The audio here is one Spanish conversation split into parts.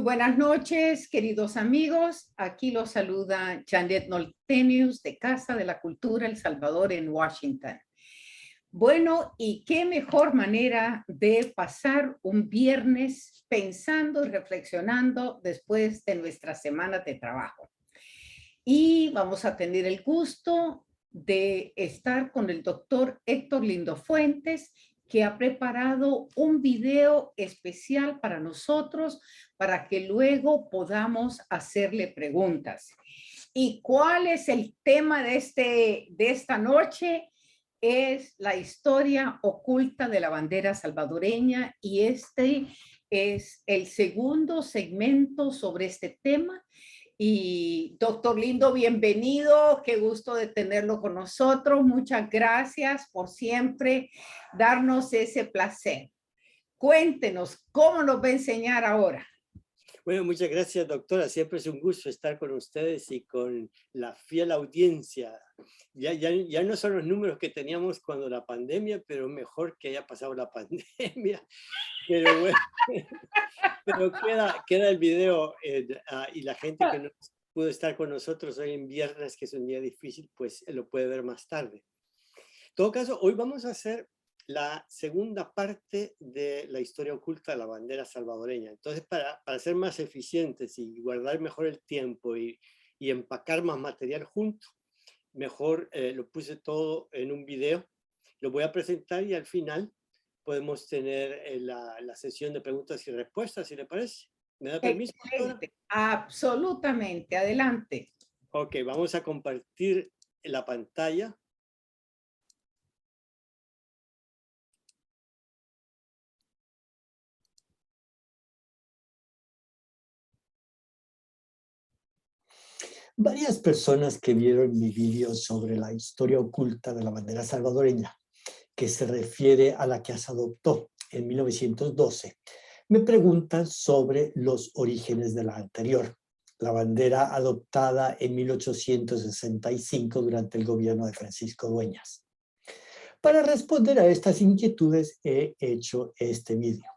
buenas noches, queridos amigos. Aquí los saluda Janet Noltenius de Casa de la Cultura El Salvador en Washington. Bueno, y qué mejor manera de pasar un viernes pensando y reflexionando después de nuestra semana de trabajo. Y vamos a tener el gusto de estar con el doctor Héctor Lindo Fuentes, que ha preparado un video especial para nosotros para que luego podamos hacerle preguntas. ¿Y cuál es el tema de esta noche? Es la historia oculta de la bandera salvadoreña, y este es el segundo segmento sobre este tema. Y doctor Lindo, bienvenido, qué gusto de tenerlo con nosotros. Muchas gracias por siempre darnos ese placer. Cuéntenos, ¿cómo nos va a enseñar ahora? Bueno, muchas gracias, doctora. Siempre es un gusto estar con ustedes y con la fiel audiencia. Ya no son los números que teníamos cuando la pandemia, pero mejor que haya pasado la pandemia. Pero bueno, pero queda el video y la gente que no pudo estar con nosotros hoy en viernes, que es un día difícil, pues lo puede ver más tarde. En todo caso, hoy vamos a hacer la segunda parte de la historia oculta de la bandera salvadoreña. Entonces, para ser más eficientes y guardar mejor el tiempo y empacar más material junto, mejor lo puse todo en un video. Lo voy a presentar y al final podemos tener la sesión de preguntas y respuestas, si le parece. ¿Me da permiso, doctora? Absolutamente, adelante. Ok, vamos a compartir la pantalla. Varias personas que vieron mi vídeo sobre la historia oculta de la bandera salvadoreña, que se refiere a la que se adoptó en 1912, me preguntan sobre los orígenes de la anterior, la bandera adoptada en 1865 durante el gobierno de Francisco Dueñas. Para responder a estas inquietudes he hecho este vídeo.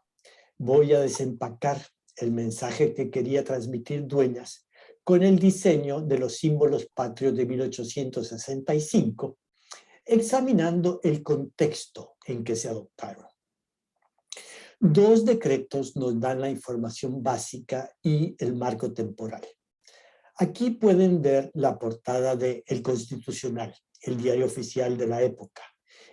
Voy a desempacar el mensaje que quería transmitir Dueñas con el diseño de los símbolos patrios de 1865, examinando el contexto en que se adoptaron. Dos decretos nos dan la información básica y el marco temporal. Aquí pueden ver la portada de El Constitucional, el diario oficial de la época,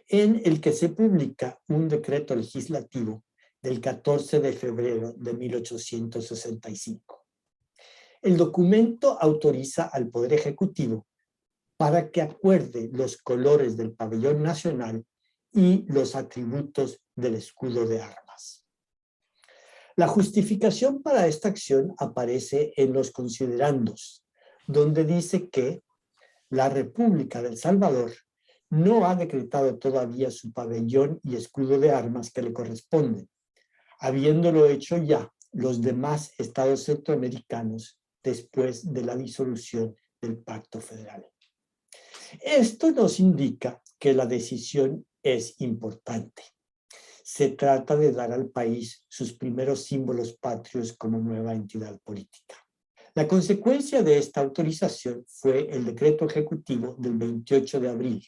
en el que se publica un decreto legislativo del 14 de febrero de 1865. El documento autoriza al Poder Ejecutivo para que acuerde los colores del pabellón nacional y los atributos del escudo de armas. La justificación para esta acción aparece en los considerandos, donde dice que la República de El Salvador no ha decretado todavía su pabellón y escudo de armas que le corresponden, habiéndolo hecho ya los demás estados centroamericanos después de la disolución del Pacto Federal. Esto nos indica que la decisión es importante. Se trata de dar al país sus primeros símbolos patrios como nueva entidad política. La consecuencia de esta autorización fue el decreto ejecutivo del 28 de abril,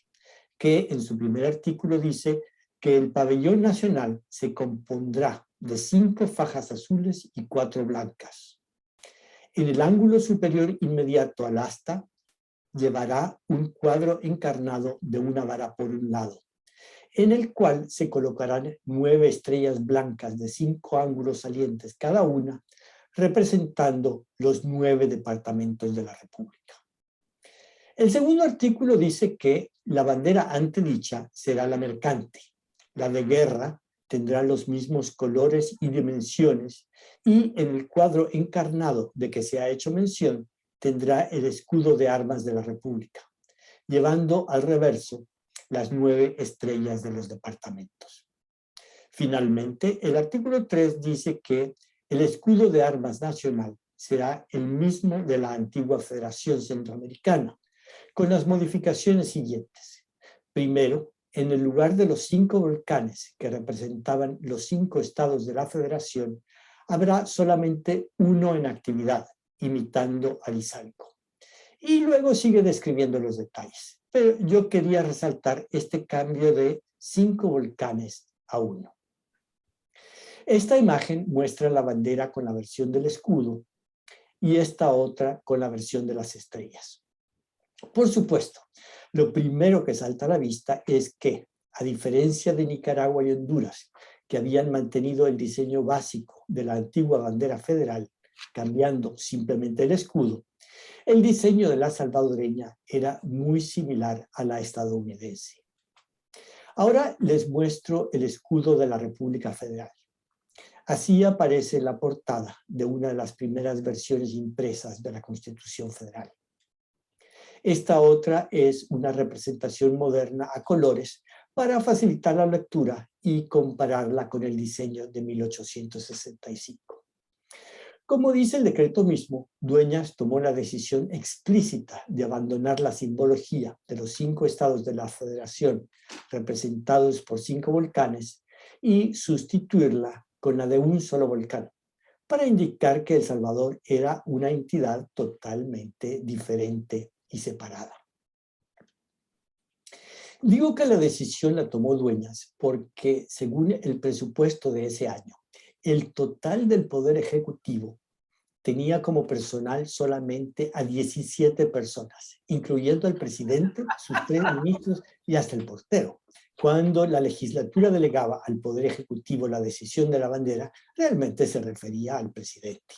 que en su primer artículo dice que el pabellón nacional se compondrá de 5 fajas azules y 4 blancas. En el ángulo superior inmediato al asta llevará un cuadro encarnado de una vara por un lado, en el cual se colocarán 9 estrellas blancas de 5 ángulos salientes cada una, representando los 9 departamentos de la República. El segundo artículo dice que la bandera antedicha será la mercante, la de guerra tendrá los mismos colores y dimensiones, y en el cuadro encarnado de que se ha hecho mención tendrá el escudo de armas de la República, llevando al reverso las 9 estrellas de los departamentos. Finalmente, el artículo 3 dice que el escudo de armas nacional será el mismo de la antigua Federación Centroamericana, con las modificaciones siguientes. Primero, en el lugar de los 5 volcanes que representaban los 5 estados de la Federación, habrá solamente uno en actividad, imitando a Lizalco. Y luego sigue describiendo los detalles. Pero yo quería resaltar este cambio de 5 volcanes a 1. Esta imagen muestra la bandera con la versión del escudo y esta otra con la versión de las estrellas. Por supuesto, lo primero que salta a la vista es que, a diferencia de Nicaragua y Honduras, que habían mantenido el diseño básico de la antigua bandera federal, cambiando simplemente el escudo, el diseño de la salvadoreña era muy similar a la estadounidense. Ahora les muestro el escudo de la República Federal. Así aparece en la portada de una de las primeras versiones impresas de la Constitución Federal. Esta otra es una representación moderna a colores para facilitar la lectura y compararla con el diseño de 1865. Como dice el decreto mismo, Dueñas tomó la decisión explícita de abandonar la simbología de los 5 estados de la Federación representados por 5 volcanes y sustituirla con la de un solo volcán, para indicar que El Salvador era una entidad totalmente diferente y separada. Digo que la decisión la tomó Dueñas porque, según el presupuesto de ese año, el total del Poder Ejecutivo tenía como personal solamente a 17 personas, incluyendo al presidente, sus 3 ministros y hasta el portero. Cuando la legislatura delegaba al Poder Ejecutivo la decisión de la bandera, realmente se refería al presidente.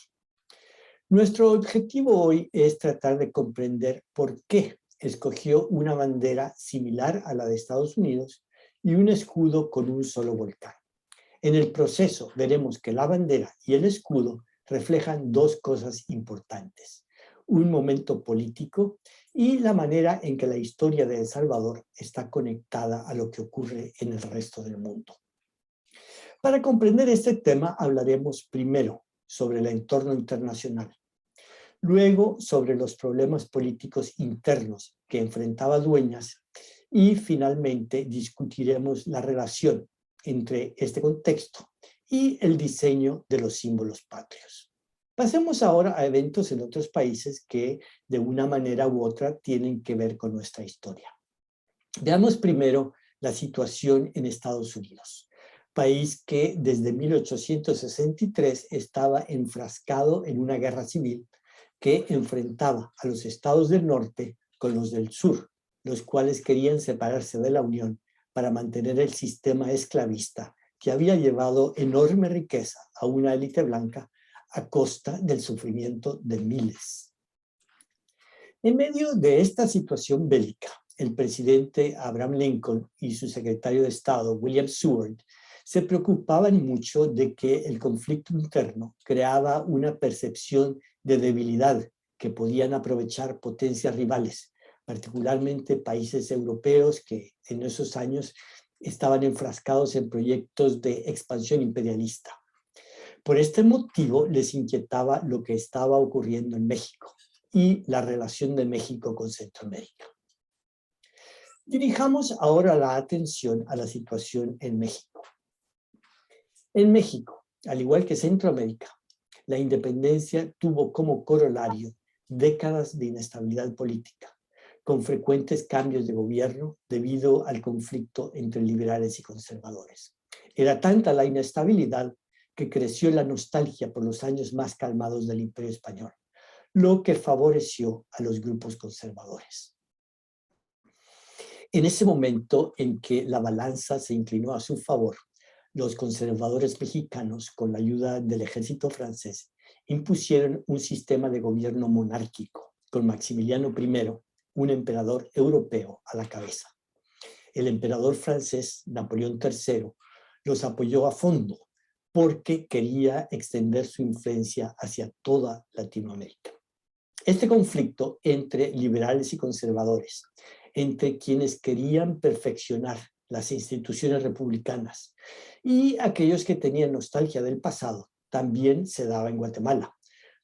Nuestro objetivo hoy es tratar de comprender por qué escogió una bandera similar a la de Estados Unidos y un escudo con un solo volcán. En el proceso veremos que la bandera y el escudo reflejan 2 cosas importantes: un momento político y la manera en que la historia de El Salvador está conectada a lo que ocurre en el resto del mundo. Para comprender este tema hablaremos primero sobre el entorno internacional, luego sobre los problemas políticos internos que enfrentaba Dueñas y finalmente discutiremos la relación entre este contexto y el diseño de los símbolos patrios. Pasemos ahora a eventos en otros países que de una manera u otra tienen que ver con nuestra historia. Veamos primero la situación en Estados Unidos, país que desde 1863 estaba enfrascado en una guerra civil que enfrentaba a los estados del norte con los del sur, los cuales querían separarse de la Unión para mantener el sistema esclavista que había llevado enorme riqueza a una élite blanca a costa del sufrimiento de miles. En medio de esta situación bélica, el presidente Abraham Lincoln y su secretario de Estado, William Seward, se preocupaban mucho de que el conflicto interno creaba una percepción de debilidad que podían aprovechar potencias rivales, particularmente países europeos que en esos años estaban enfrascados en proyectos de expansión imperialista. Por este motivo les inquietaba lo que estaba ocurriendo en México y la relación de México con Centroamérica. Dirijamos ahora la atención a la situación en México. En México, al igual que Centroamérica, la independencia tuvo como corolario décadas de inestabilidad política, con frecuentes cambios de gobierno debido al conflicto entre liberales y conservadores. Era tanta la inestabilidad que creció la nostalgia por los años más calmados del Imperio Español, lo que favoreció a los grupos conservadores. En ese momento en que la balanza se inclinó a su favor, los conservadores mexicanos, con la ayuda del ejército francés, impusieron un sistema de gobierno monárquico, con Maximiliano I, un emperador europeo, a la cabeza. El emperador francés, Napoleón III, los apoyó a fondo porque quería extender su influencia hacia toda Latinoamérica. Este conflicto entre liberales y conservadores, entre quienes querían perfeccionar las instituciones republicanas y aquellos que tenían nostalgia del pasado, también se daba en Guatemala,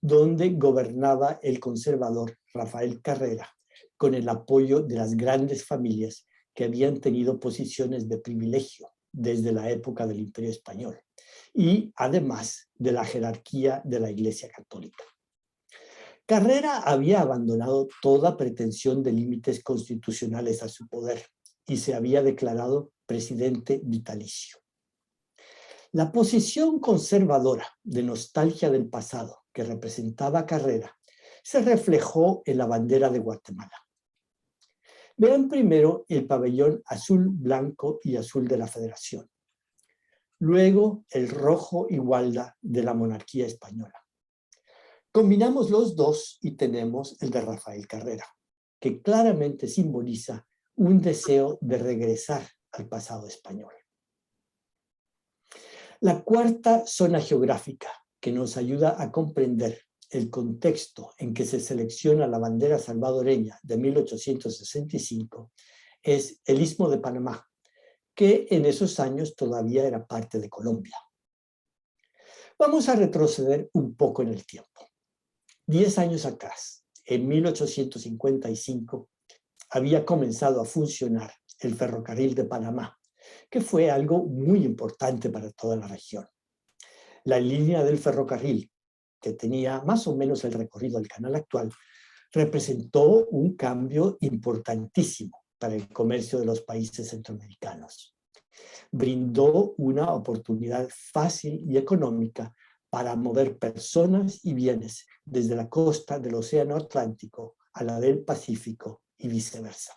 donde gobernaba el conservador Rafael Carrera, con el apoyo de las grandes familias que habían tenido posiciones de privilegio desde la época del Imperio Español y además de la jerarquía de la Iglesia Católica. Carrera había abandonado toda pretensión de límites constitucionales a su poder y se había declarado presidente vitalicio. La posición conservadora de nostalgia del pasado que representaba Carrera se reflejó en la bandera de Guatemala. Vean primero el pabellón azul, blanco y azul de la Federación. Luego el rojo y gualda de la monarquía española. Combinamos los dos y tenemos el de Rafael Carrera, que claramente simboliza un deseo de regresar al pasado español. La cuarta zona geográfica que nos ayuda a comprender el contexto en que se selecciona la bandera salvadoreña de 1865 es el Istmo de Panamá, que en esos años todavía era parte de Colombia. Vamos a retroceder un poco en el tiempo. 10 años atrás, en 1855, había comenzado a funcionar el ferrocarril de Panamá, que fue algo muy importante para toda la región. La línea del ferrocarril, que tenía más o menos el recorrido del canal actual, representó un cambio importantísimo para el comercio de los países centroamericanos. Brindó una oportunidad fácil y económica para mover personas y bienes desde la costa del Océano Atlántico a la del Pacífico y viceversa.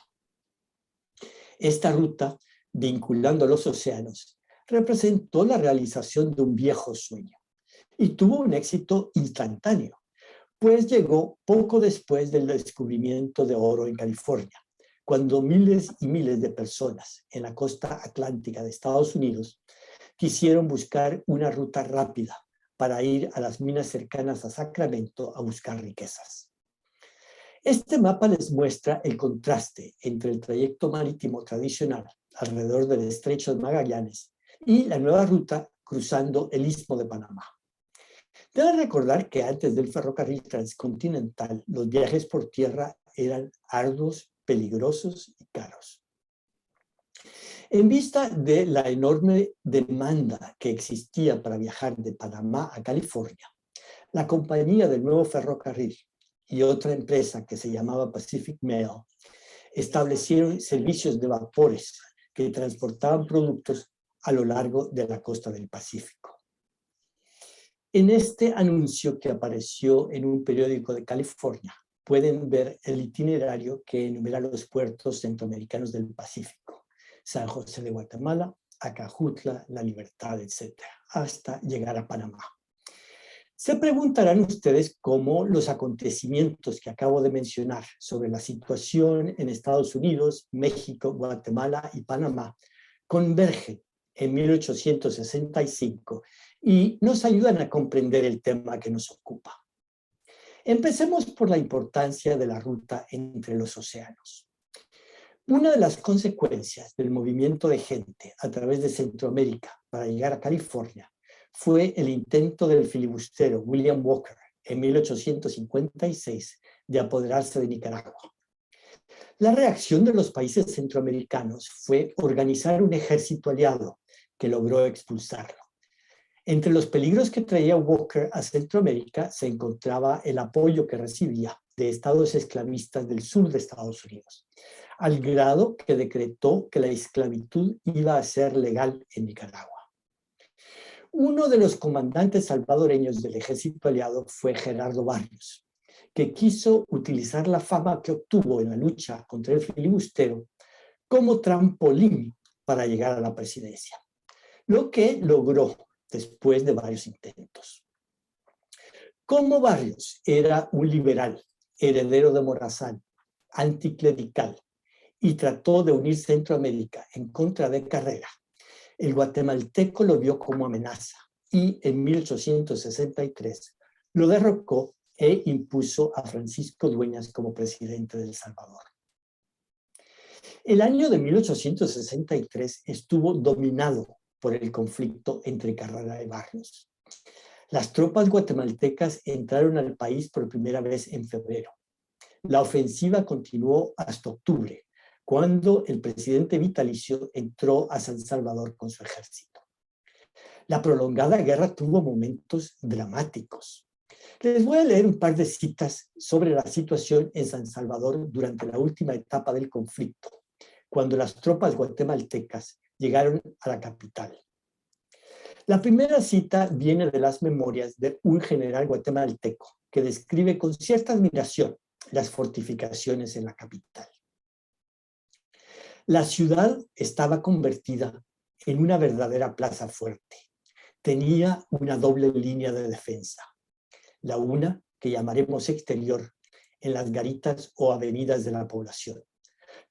Esta ruta, vinculando los océanos, representó la realización de un viejo sueño y tuvo un éxito instantáneo, pues llegó poco después del descubrimiento de oro en California, cuando miles y miles de personas en la costa atlántica de Estados Unidos quisieron buscar una ruta rápida para ir a las minas cercanas a Sacramento a buscar riquezas. Este mapa les muestra el contraste entre el trayecto marítimo tradicional alrededor del Estrecho de Magallanes y la nueva ruta cruzando el Istmo de Panamá. Deben recordar que antes del ferrocarril transcontinental, los viajes por tierra eran arduos, peligrosos y caros. En vista de la enorme demanda que existía para viajar de Panamá a California, la compañía del nuevo ferrocarril y otra empresa que se llamaba Pacific Mail establecieron servicios de vapores que transportaban productos a lo largo de la costa del Pacífico. En este anuncio que apareció en un periódico de California, pueden ver el itinerario que enumera los puertos centroamericanos del Pacífico: San José de Guatemala, Acajutla, La Libertad, etc., hasta llegar a Panamá. Se preguntarán ustedes cómo los acontecimientos que acabo de mencionar sobre la situación en Estados Unidos, México, Guatemala y Panamá convergen en 1865 y nos ayudan a comprender el tema que nos ocupa. Empecemos por la importancia de la ruta entre los océanos. Una de las consecuencias del movimiento de gente a través de Centroamérica para llegar a California fue el intento del filibustero William Walker en 1856 de apoderarse de Nicaragua. La reacción de los países centroamericanos fue organizar un ejército aliado que logró expulsarlo. Entre los peligros que traía Walker a Centroamérica se encontraba el apoyo que recibía de estados esclavistas del sur de Estados Unidos, al grado que decretó que la esclavitud iba a ser legal en Nicaragua. Uno de los comandantes salvadoreños del ejército aliado fue Gerardo Barrios, que quiso utilizar la fama que obtuvo en la lucha contra el filibustero como trampolín para llegar a la presidencia, lo que logró después de varios intentos. Como Barrios era un liberal, heredero de Morazán, anticlerical, y trató de unir Centroamérica en contra de Carrera, el guatemalteco lo vio como amenaza y en 1863 lo derrocó e impuso a Francisco Dueñas como presidente de El Salvador. El año de 1863 estuvo dominado por el conflicto entre Carrera y Barrios. Las tropas guatemaltecas entraron al país por primera vez en febrero. La ofensiva continuó hasta octubre, cuando el presidente vitalicio entró a San Salvador con su ejército. La prolongada guerra tuvo momentos dramáticos. Les voy a leer un par de citas sobre la situación en San Salvador durante la última etapa del conflicto, cuando las tropas guatemaltecas llegaron a la capital. La primera cita viene de las memorias de un general guatemalteco que describe con cierta admiración las fortificaciones en la capital. La ciudad estaba convertida en una verdadera plaza fuerte. Tenía una doble línea de defensa. La una, que llamaremos exterior, en las garitas o avenidas de la población.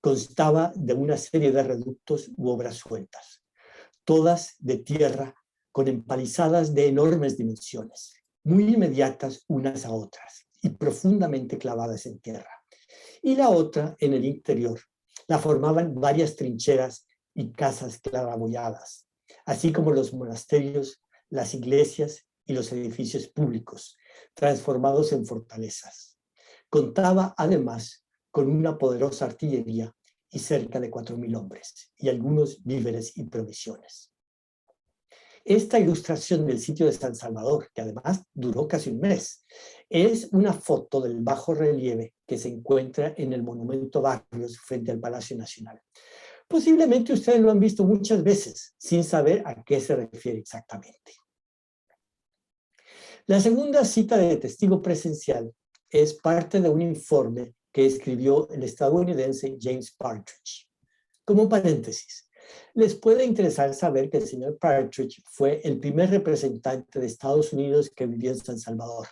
Constaba de una serie de reductos u obras sueltas, todas de tierra con empalizadas de enormes dimensiones, muy inmediatas unas a otras y profundamente clavadas en tierra. Y la otra, en el interior, la formaban varias trincheras y casas claraboyadas, así como los monasterios, las iglesias y los edificios públicos, transformados en fortalezas. Contaba además con una poderosa artillería y cerca de 4.000 hombres, y algunos víveres y provisiones. Esta ilustración del sitio de San Salvador, que además duró casi un mes, es una foto del bajo relieve que se encuentra en el monumento Barrios frente al Palacio Nacional. Posiblemente ustedes lo han visto muchas veces, sin saber a qué se refiere exactamente. La segunda cita de testigo presencial es parte de un informe que escribió el estadounidense James Partridge. Como paréntesis, les puede interesar saber que el señor Partridge fue el primer representante de Estados Unidos que vivió en San Salvador,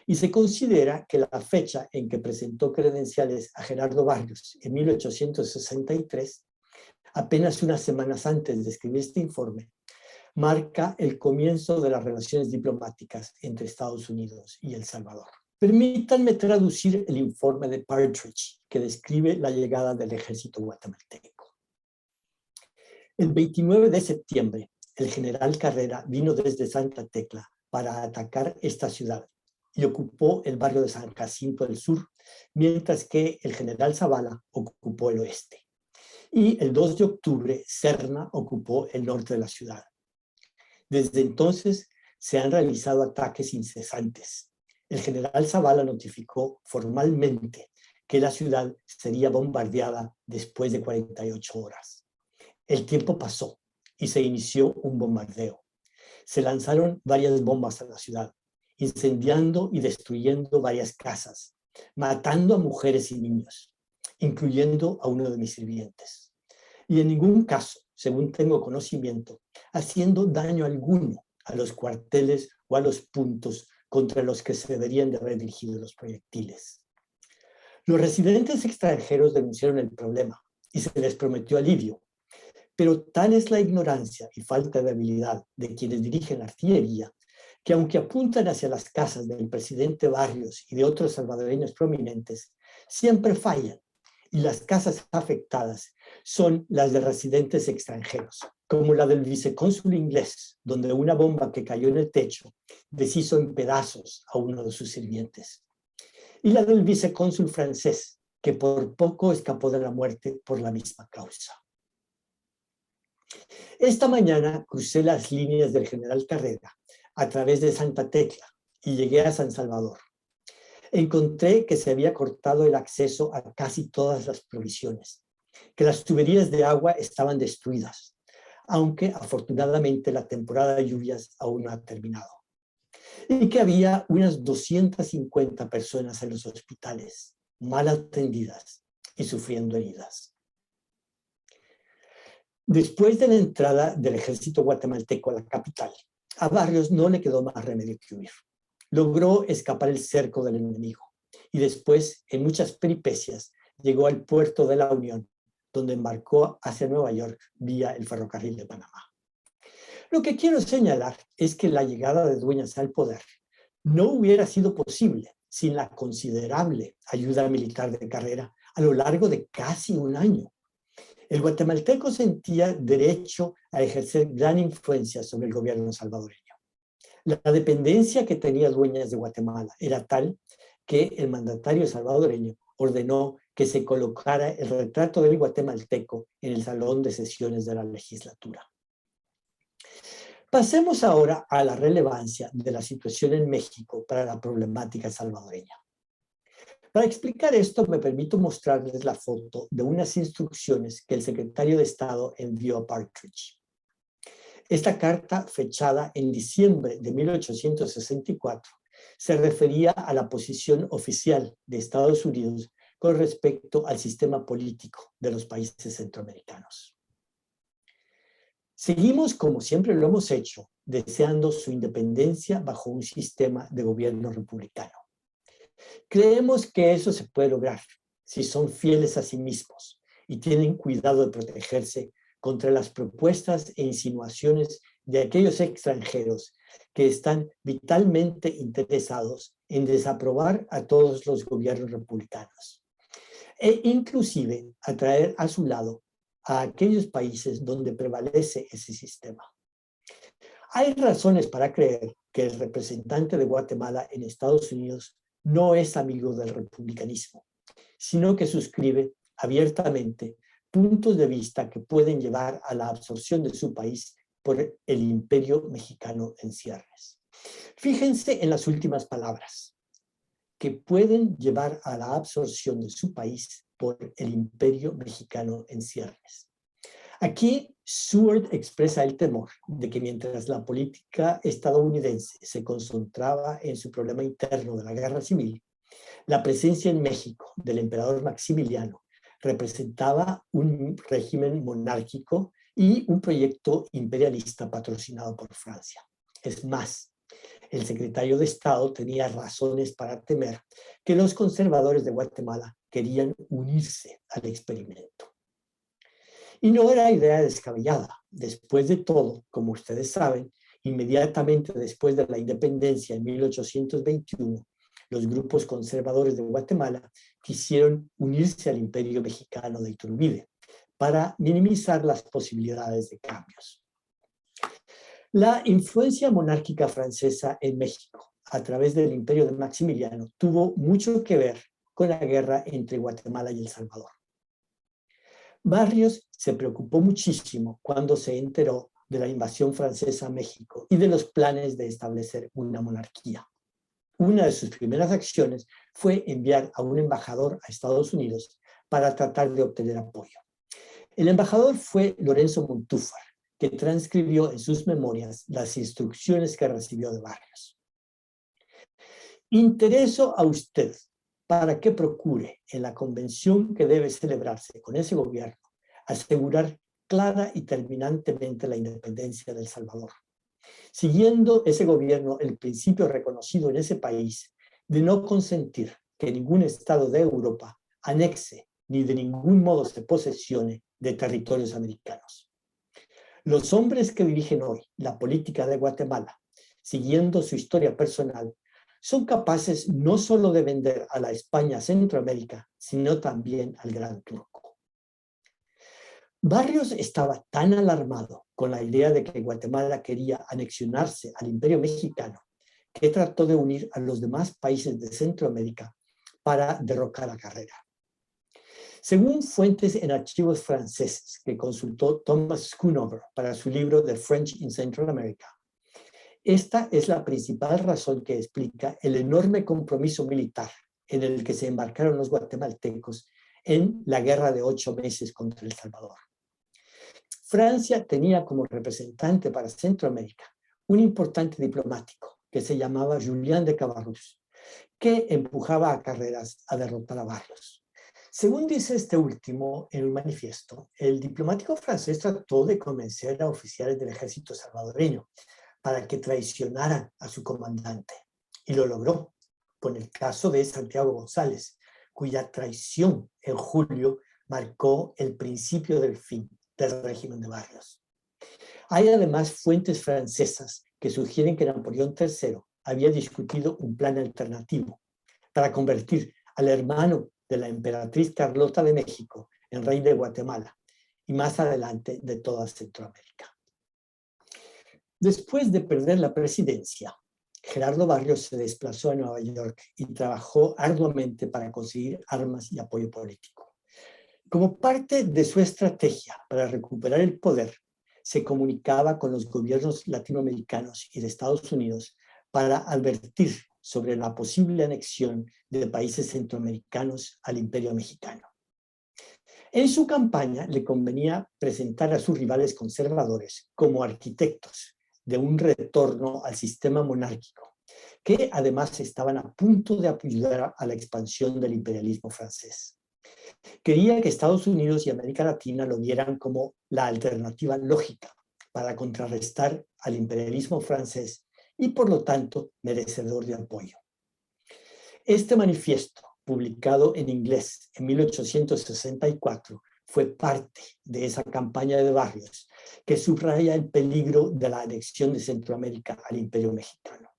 y se considera que la fecha en que presentó credenciales a Gerardo Barrios en 1863, apenas unas semanas antes de escribir este informe, marca el comienzo de las relaciones diplomáticas entre Estados Unidos y El Salvador. Permítanme traducir el informe de Partridge, que describe la llegada del ejército guatemalteco. El 29 de septiembre, el general Carrera vino desde Santa Tecla para atacar esta ciudad y ocupó el barrio de San Jacinto del Sur, mientras que el general Zavala ocupó el oeste. Y el 2 de octubre, Serna ocupó el norte de la ciudad. Desde entonces se han realizado ataques incesantes. El general Zavala notificó formalmente que la ciudad sería bombardeada después de 48 horas. El tiempo pasó y se inició un bombardeo. Se lanzaron varias bombas a la ciudad, incendiando y destruyendo varias casas, matando a mujeres y niños, incluyendo a uno de mis sirvientes. Y en ningún caso, según tengo conocimiento, haciendo daño alguno a los cuarteles o a los puntos contra los que se deberían de haber dirigido los proyectiles. Los residentes extranjeros denunciaron el problema y se les prometió alivio, pero tal es la ignorancia y falta de habilidad de quienes dirigen la artillería, que aunque apuntan hacia las casas del presidente Barrios y de otros salvadoreños prominentes, siempre fallan, y las casas afectadas son las de residentes extranjeros, como la del vicecónsul inglés, donde una bomba que cayó en el techo deshizo en pedazos a uno de sus sirvientes, y la del vicecónsul francés, que por poco escapó de la muerte por la misma causa. Esta mañana crucé las líneas del general Carrera a través de Santa Tecla y llegué a San Salvador. Encontré que se había cortado el acceso a casi todas las provisiones, que las tuberías de agua estaban destruidas, aunque afortunadamente la temporada de lluvias aún no ha terminado, y que había unas 250 personas en los hospitales, mal atendidas y sufriendo heridas. Después de la entrada del ejército guatemalteco a la capital, a Barrios no le quedó más remedio que huir. Logró escapar el cerco del enemigo y después, en muchas peripecias, llegó al puerto de la Unión, donde embarcó hacia Nueva York vía el ferrocarril de Panamá. Lo que quiero señalar es que la llegada de Dueñas al poder no hubiera sido posible sin la considerable ayuda militar de Carrera a lo largo de casi un año. El guatemalteco sentía derecho a ejercer gran influencia sobre el gobierno salvadoreño. La dependencia que tenía Dueñas de Guatemala era tal que el mandatario salvadoreño ordenó que se colocara el retrato del guatemalteco en el salón de sesiones de la legislatura. Pasemos ahora a la relevancia de la situación en México para la problemática salvadoreña. Para explicar esto, me permito mostrarles la foto de unas instrucciones que el secretario de Estado envió a Partridge. Esta carta, fechada en diciembre de 1864, se refería a la posición oficial de Estados Unidos con respecto al sistema político de los países centroamericanos. Seguimos, como siempre lo hemos hecho, deseando su independencia bajo un sistema de gobierno republicano. Creemos que eso se puede lograr si son fieles a sí mismos y tienen cuidado de protegerse contra las propuestas e insinuaciones de aquellos extranjeros que están vitalmente interesados en desaprobar a todos los gobiernos republicanos e inclusive atraer a su lado a aquellos países donde prevalece ese sistema. Hay razones para creer que el representante de Guatemala en Estados Unidos no es amigo del republicanismo, sino que suscribe abiertamente puntos de vista que pueden llevar a la absorción de su país por el imperio mexicano en ciernes. Fíjense en las últimas palabras, que pueden llevar a la absorción de su país por el imperio mexicano en ciernes. Aquí Seward expresa el temor de que mientras la política estadounidense se concentraba en su problema interno de la guerra civil, la presencia en México del emperador Maximiliano representaba un régimen monárquico y un proyecto imperialista patrocinado por Francia. Es más, el secretario de Estado tenía razones para temer que los conservadores de Guatemala querían unirse al experimento. Y no era idea descabellada. Después de todo, como ustedes saben, inmediatamente después de la independencia en 1821, los grupos conservadores de Guatemala quisieron unirse al imperio mexicano de Iturbide para minimizar las posibilidades de cambios. La influencia monárquica francesa en México a través del imperio de Maximiliano tuvo mucho que ver con la guerra entre Guatemala y El Salvador. Barrios se preocupó muchísimo cuando se enteró de la invasión francesa a México y de los planes de establecer una monarquía. Una de sus primeras acciones fue enviar a un embajador a Estados Unidos para tratar de obtener apoyo. El embajador fue Lorenzo Montúfar, que transcribió en sus memorias las instrucciones que recibió de Barrios. Intereso a usted para que procure en la convención que debe celebrarse con ese gobierno asegurar clara y terminantemente la independencia de El Salvador, siguiendo ese gobierno el principio reconocido en ese país de no consentir que ningún estado de Europa anexe ni de ningún modo se posesione de territorios americanos. Los hombres que dirigen hoy la política de Guatemala, siguiendo su historia personal, son capaces no solo de vender a la España Centroamérica, sino también al Gran Turco. Barrios estaba tan alarmado con la idea de que Guatemala quería anexionarse al Imperio Mexicano que trató de unir a los demás países de Centroamérica para derrocar a Carrera. Según fuentes en archivos franceses que consultó Thomas Schoonover para su libro The French in Central America, esta es la principal razón que explica el enorme compromiso militar en el que se embarcaron los guatemaltecos en la guerra de 8 meses contra El Salvador. Francia tenía como representante para Centroamérica un importante diplomático que se llamaba Julien de Cabarrús, que empujaba a Carreras a derrotar a Barrios. Según dice este último en un manifiesto, el diplomático francés trató de convencer a oficiales del ejército salvadoreño para que traicionaran a su comandante, y lo logró con el caso de Santiago González, cuya traición en julio marcó el principio del fin del régimen de Barrios. Hay además fuentes francesas que sugieren que Napoleón III había discutido un plan alternativo para convertir al hermano de la emperatriz Carlota de México en rey de Guatemala y más adelante de toda Centroamérica. Después de perder la presidencia, Gerardo Barrios se desplazó a Nueva York y trabajó arduamente para conseguir armas y apoyo político. Como parte de su estrategia para recuperar el poder, se comunicaba con los gobiernos latinoamericanos y de Estados Unidos para advertir sobre la posible anexión de países centroamericanos al Imperio Mexicano. En su campaña le convenía presentar a sus rivales conservadores como arquitectos de un retorno al sistema monárquico, que además estaban a punto de ayudar a la expansión del imperialismo francés. Quería que Estados Unidos y América Latina lo vieran como la alternativa lógica para contrarrestar al imperialismo francés y, por lo tanto, merecedor de apoyo. Este manifiesto, publicado en inglés en 1864, fue parte de esa campaña de Barrios que subraya el peligro de la anexión de Centroamérica al Imperio Mexicano.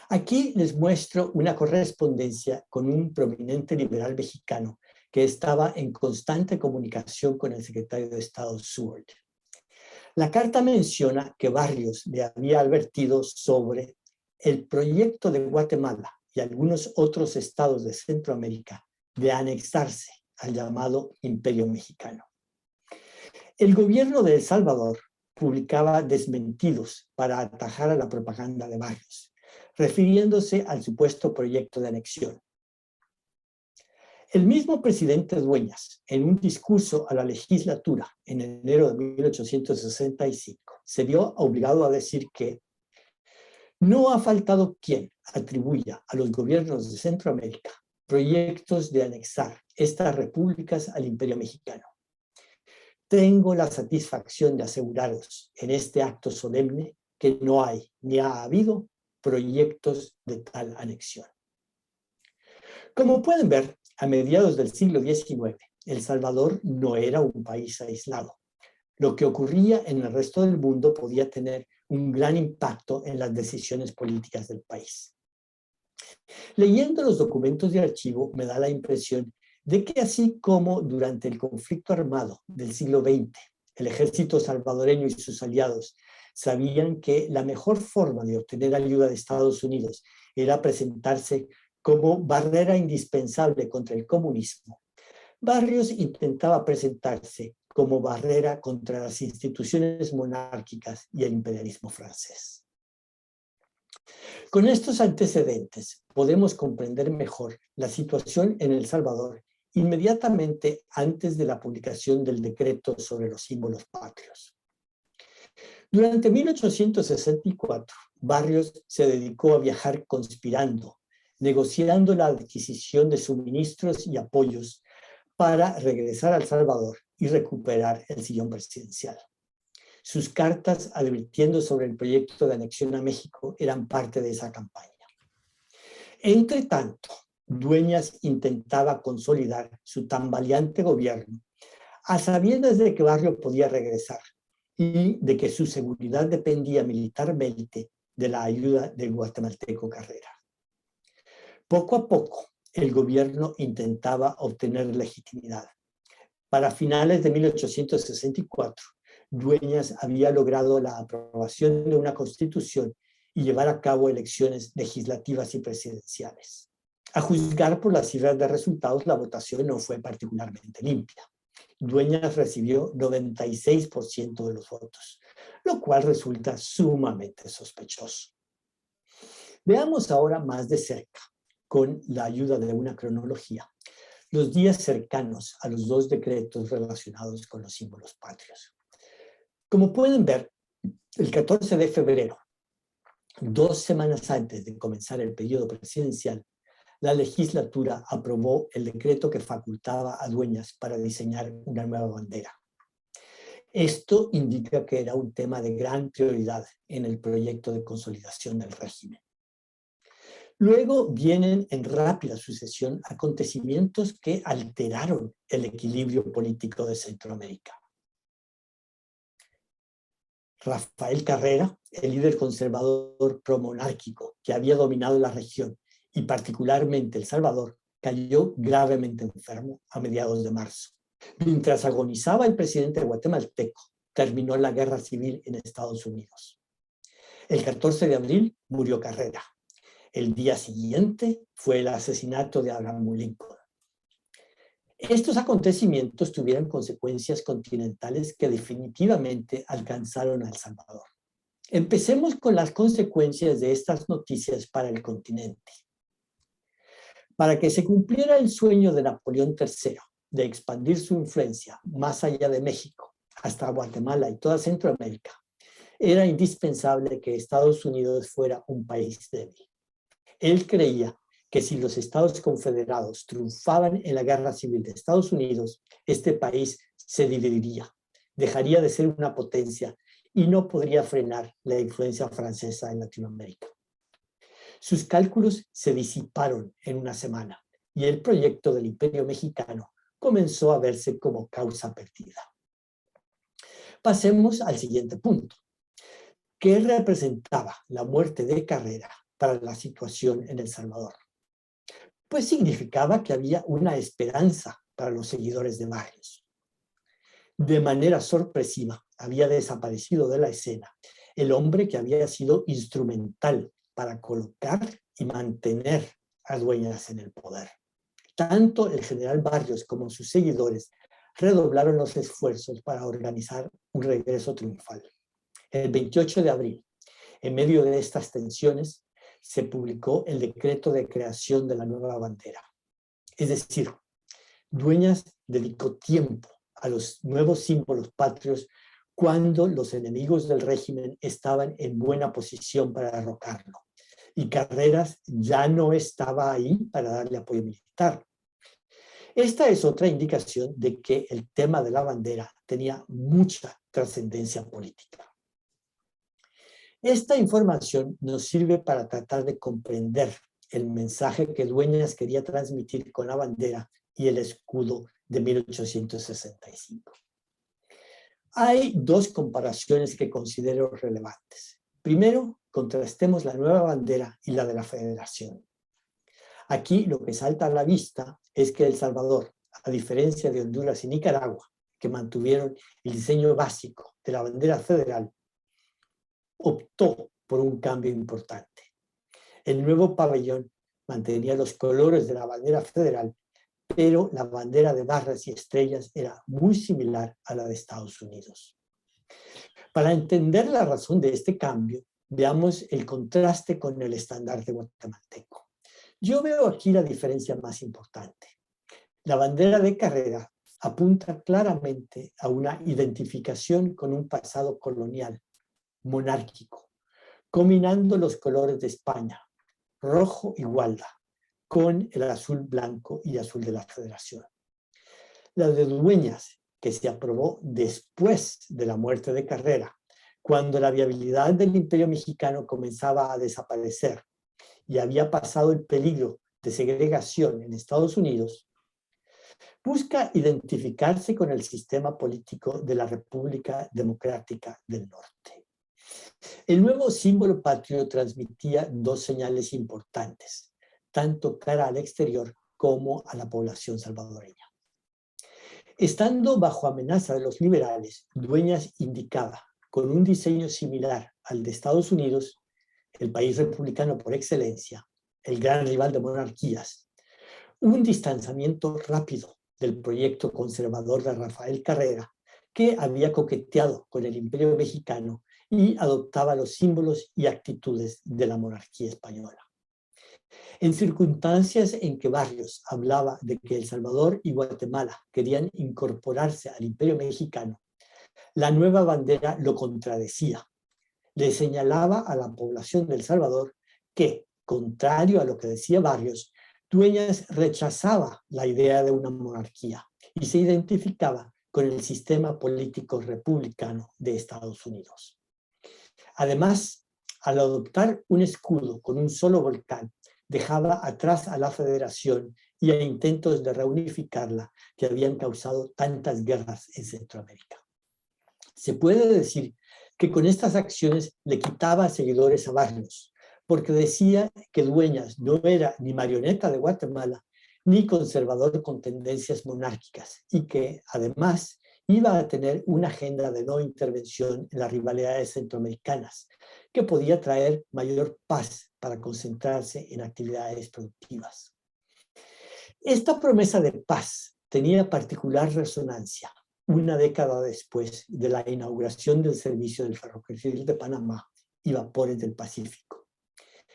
Aquí les muestro una correspondencia con un prominente liberal mexicano que estaba en constante comunicación con el secretario de Estado Seward. La carta menciona que Barrios le había advertido sobre el proyecto de Guatemala y algunos otros estados de Centroamérica de anexarse al llamado Imperio Mexicano. El gobierno de El Salvador publicaba desmentidos para atajar a la propaganda de Barrios, refiriéndose al supuesto proyecto de anexión. El mismo presidente Dueñas, en un discurso a la legislatura en enero de 1865, se vio obligado a decir que no ha faltado quien atribuya a los gobiernos de Centroamérica proyectos de anexar estas repúblicas al Imperio Mexicano. Tengo la satisfacción de aseguraros en este acto solemne que no hay ni ha habido proyectos de tal anexión. Como pueden ver, a mediados del siglo XIX, El Salvador no era un país aislado. Lo que ocurría en el resto del mundo podía tener un gran impacto en las decisiones políticas del país. Leyendo los documentos de archivo me da la impresión de que así como durante el conflicto armado del siglo XX, el ejército salvadoreño y sus aliados sabían que la mejor forma de obtener ayuda de Estados Unidos era presentarse como barrera indispensable contra el comunismo, Barrios intentaba presentarse como barrera contra las instituciones monárquicas y el imperialismo francés. Con estos antecedentes podemos comprender mejor la situación en El Salvador inmediatamente antes de la publicación del decreto sobre los símbolos patrios. Durante 1864, Barrios se dedicó a viajar conspirando, negociando la adquisición de suministros y apoyos para regresar a El Salvador y recuperar el sillón presidencial. Sus cartas advirtiendo sobre el proyecto de anexión a México eran parte de esa campaña. Entre tanto, Dueñas intentaba consolidar su tambaleante gobierno a sabiendas de que Barrios podía regresar y de que su seguridad dependía militarmente de la ayuda del guatemalteco Carrera. Poco a poco, el gobierno intentaba obtener legitimidad. Para finales de 1864, Dueñas había logrado la aprobación de una constitución y llevar a cabo elecciones legislativas y presidenciales. A juzgar por las cifras de resultados, la votación no fue particularmente limpia. Dueñas recibió 96% de los votos, lo cual resulta sumamente sospechoso. Veamos ahora más de cerca, con la ayuda de una cronología, los días cercanos a los dos decretos relacionados con los símbolos patrios. Como pueden ver, el 14 de febrero, 2 semanas antes de comenzar el periodo presidencial, la legislatura aprobó el decreto que facultaba a Dueñas para diseñar una nueva bandera. Esto indica que era un tema de gran prioridad en el proyecto de consolidación del régimen. Luego vienen en rápida sucesión acontecimientos que alteraron el equilibrio político de Centroamérica. Rafael Carrera, el líder conservador promonárquico que había dominado la región y particularmente El Salvador, cayó gravemente enfermo a mediados de marzo. Mientras agonizaba el presidente guatemalteco, terminó la guerra civil en Estados Unidos. El 14 de abril murió Carrera. El día siguiente fue el asesinato de Abraham Lincoln. Estos acontecimientos tuvieron consecuencias continentales que definitivamente alcanzaron a El Salvador. Empecemos con las consecuencias de estas noticias para el continente. Para que se cumpliera el sueño de Napoleón III de expandir su influencia más allá de México, hasta Guatemala y toda Centroamérica, era indispensable que Estados Unidos fuera un país débil. Él creía que si los Estados Confederados triunfaban en la Guerra Civil de Estados Unidos, este país se dividiría, dejaría de ser una potencia y no podría frenar la influencia francesa en Latinoamérica. Sus cálculos se disiparon en una semana y el proyecto del Imperio Mexicano comenzó a verse como causa perdida. Pasemos al siguiente punto. ¿Qué representaba la muerte de Carrera para la situación en El Salvador? Pues significaba que había una esperanza para los seguidores de Barrios. De manera sorpresiva, había desaparecido de la escena el hombre que había sido instrumental para colocar y mantener a Dueñas en el poder. Tanto el general Barrios como sus seguidores redoblaron los esfuerzos para organizar un regreso triunfal. El 28 de abril, en medio de estas tensiones, se publicó el decreto de creación de la nueva bandera. Es decir, Dueñas dedicó tiempo a los nuevos símbolos patrios cuando los enemigos del régimen estaban en buena posición para derrocarlo. Y Carreras ya no estaba ahí para darle apoyo militar. Esta es otra indicación de que el tema de la bandera tenía mucha trascendencia política. Esta información nos sirve para tratar de comprender el mensaje que Dueñas quería transmitir con la bandera y el escudo de 1865. Hay dos comparaciones que considero relevantes. Primero, contrastemos la nueva bandera y la de la Federación. Aquí lo que salta a la vista es que El Salvador, a diferencia de Honduras y Nicaragua, que mantuvieron el diseño básico de la bandera federal, optó por un cambio importante. El nuevo pabellón mantenía los colores de la bandera federal, pero la bandera de barras y estrellas era muy similar a la de Estados Unidos. Para entender la razón de este cambio, veamos el contraste con el estandarte guatemalteco. Yo veo aquí la diferencia más importante. La bandera de Carrera apunta claramente a una identificación con un pasado colonial, monárquico, combinando los colores de España, rojo y gualda, con el azul blanco y azul de la Federación. La de Dueñas, que se aprobó después de la muerte de Carrera, cuando la viabilidad del Imperio Mexicano comenzaba a desaparecer y había pasado el peligro de segregación en Estados Unidos, busca identificarse con el sistema político de la República Democrática del Norte. El nuevo símbolo patrio transmitía dos señales importantes, tanto cara al exterior como a la población salvadoreña. Estando bajo amenaza de los liberales, Dueñas indicaba, con un diseño similar al de Estados Unidos, el país republicano por excelencia, el gran rival de monarquías, un distanciamiento rápido del proyecto conservador de Rafael Carrera, que había coqueteado con el Imperio Mexicano y adoptaba los símbolos y actitudes de la monarquía española. En circunstancias en que Barrios hablaba de que El Salvador y Guatemala querían incorporarse al Imperio Mexicano, la nueva bandera lo contradecía. Le señalaba a la población de El Salvador que, contrario a lo que decía Barrios, Dueñas rechazaba la idea de una monarquía y se identificaba con el sistema político republicano de Estados Unidos. Además, al adoptar un escudo con un solo volcán, dejaba atrás a la Federación y a intentos de reunificarla que habían causado tantas guerras en Centroamérica. Se puede decir que con estas acciones le quitaba seguidores a Barrios, porque decía que Dueñas no era ni marioneta de Guatemala, ni conservador con tendencias monárquicas, y que, además, iba a tener una agenda de no intervención en las rivalidades centroamericanas, que podía traer mayor paz para concentrarse en actividades productivas. Esta promesa de paz tenía particular resonancia una década después de la inauguración del servicio del ferrocarril de Panamá y vapores del Pacífico.